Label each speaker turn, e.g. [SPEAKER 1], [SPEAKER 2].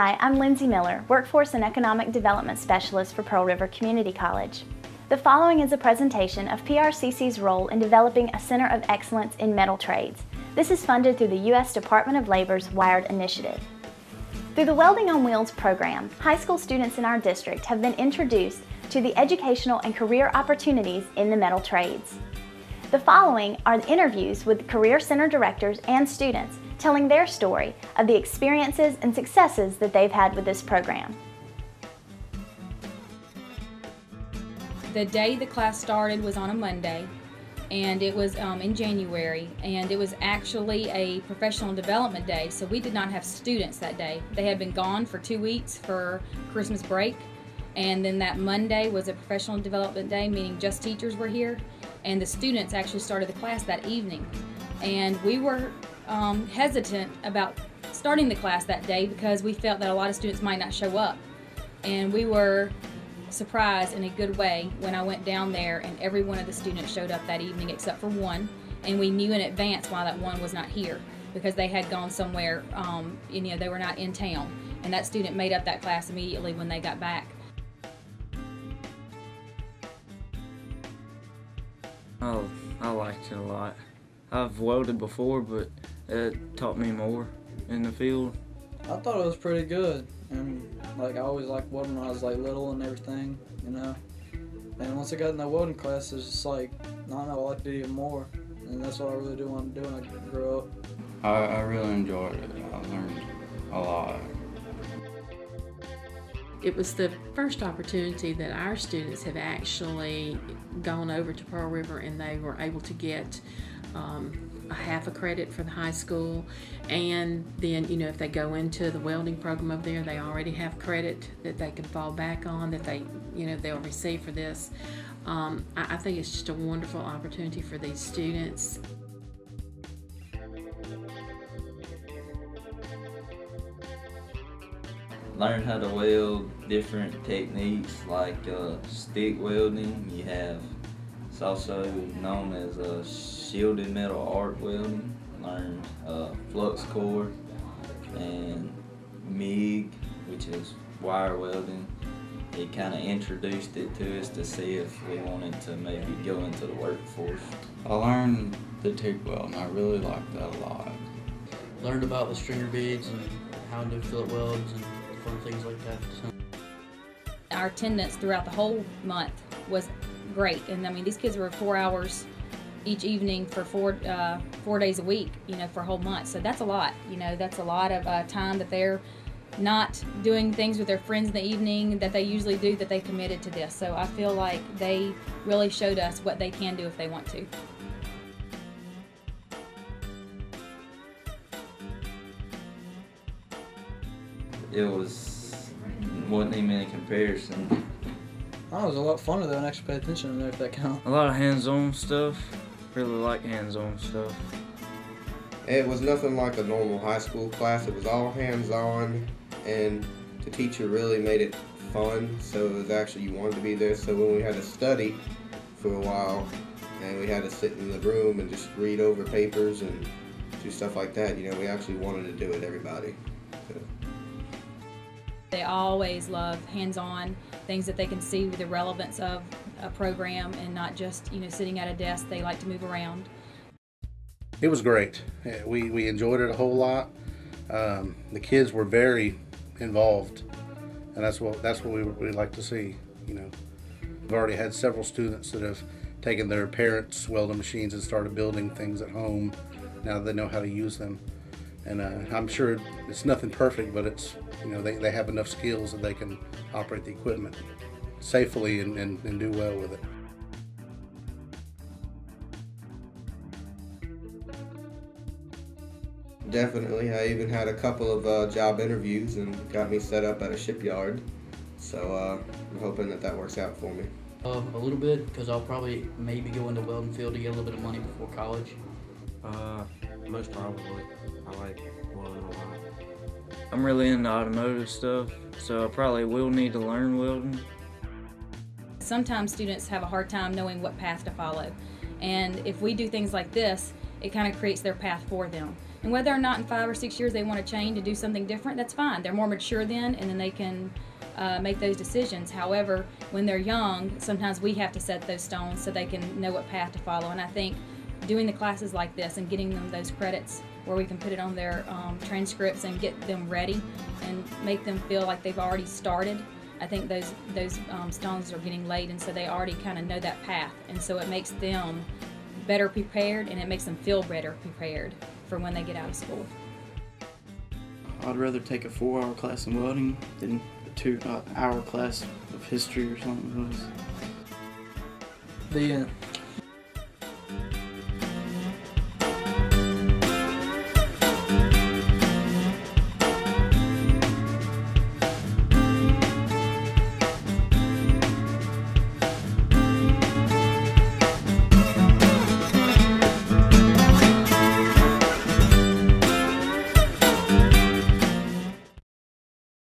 [SPEAKER 1] Hi, I'm Lindsay Miller, Workforce and Economic Development Specialist for Pearl River Community College. The following is a presentation of PRCC's role in developing a Center of Excellence in Metal Trades. This is funded through the U.S. Department of Labor's WIRED initiative. Through the Welding on Wheels program, high school students in our district have been introduced to the educational and career opportunities in the metal trades. The following are interviews with career center directors and students telling their story of the experiences and successes that they've had with this program.
[SPEAKER 2] The day the class started was on a Monday, and it was in January, and it was actually a professional development day, so we did not have students that day. They had been gone for 2 weeks for Christmas break, and then that Monday was a professional development day, meaning just teachers were here, and the students actually started the class that evening. And we were hesitant about starting the class that day because we felt that a lot of students might not show up. And we were surprised in a good way when I went down there and every one of the students showed up that evening except for one, and we knew in advance why that one was not here, because they had gone somewhere, they were not in town, and that student made up that class immediately when they got back.
[SPEAKER 3] Oh, I liked it a lot. I've welded before, but it taught me more in the field.
[SPEAKER 4] I thought it was pretty good. I always liked welding when I was little and everything, And once I got in that welding class, it's just I liked it even more. And that's what I really do want to do when I grow up.
[SPEAKER 5] I really enjoyed it. I learned a lot.
[SPEAKER 6] It was the first opportunity that our students have actually gone over to Pearl River, and they were able to get a half a credit for the high school, and then if they go into the welding program over there, they already have credit that they can fall back on, that they'll receive for this. I think it's just a wonderful opportunity for these students.
[SPEAKER 3] Learn how to weld different techniques like stick welding. It's also known as shielded metal arc welding. Learned flux core and MIG, which is wire welding. It kind of introduced it to us to see if we wanted to maybe go into the workforce.
[SPEAKER 5] I learned the TIG weld, and I really liked that a lot.
[SPEAKER 7] Learned about the stringer beads and how to do fillet welds and fun things like that.
[SPEAKER 2] Our attendance throughout the whole month was great, and these kids were 4 hours each evening for 4 days a week, for a whole month. So that's a lot. That's a lot of time that they're not doing things with their friends in the evening that they usually do, that they committed to this. So I feel like they really showed us what they can do if they want to.
[SPEAKER 3] It wasn't even any comparison.
[SPEAKER 4] It was a lot funner though, and actually pay attention to there if that counts.
[SPEAKER 3] A lot of hands-on stuff. Really like hands-on stuff.
[SPEAKER 8] It was nothing like a normal high school class. It was all hands-on, and the teacher really made it fun, so it was actually you wanted to be there. So when we had to study for a while, and we had to sit in the room and just read over papers and do stuff like that, we actually wanted to do it, everybody. So.
[SPEAKER 2] They always love hands-on things that they can see with the relevance of a program and not just sitting at a desk. They like to move around.
[SPEAKER 9] It was great. We enjoyed it a whole lot. The kids were very involved, and that's what we like to see. We've already had several students that have taken their parents' welding machines and started building things at home now that they know how to use them. And I'm sure it's nothing perfect, but it's they have enough skills that they can operate the equipment safely and do well with it.
[SPEAKER 8] Definitely. I even had a couple of job interviews and got me set up at a shipyard. So I'm hoping that works out for me.
[SPEAKER 7] A little bit, because I'll probably maybe go into the welding field to get a little bit of money before college.
[SPEAKER 10] Most probably. I like welding a lot.
[SPEAKER 3] I'm really into automotive stuff, so I probably will need to learn welding.
[SPEAKER 2] Sometimes students have a hard time knowing what path to follow, and if we do things like this, it kind of creates their path for them. And whether or not in 5 or 6 years they want to change and do something different, that's fine. They're more mature then, and then they can make those decisions. However, when they're young, sometimes we have to set those stones so they can know what path to follow. And I think doing the classes like this and getting them those credits where we can put it on their transcripts and get them ready and make them feel like they've already started, I think those stones are getting laid, and so they already kind of know that path, and so it makes them better prepared, and it makes them feel better prepared for when they get out of school.
[SPEAKER 11] I'd rather take a 4-hour class in welding than a 2-hour class of history or something else.
[SPEAKER 4] The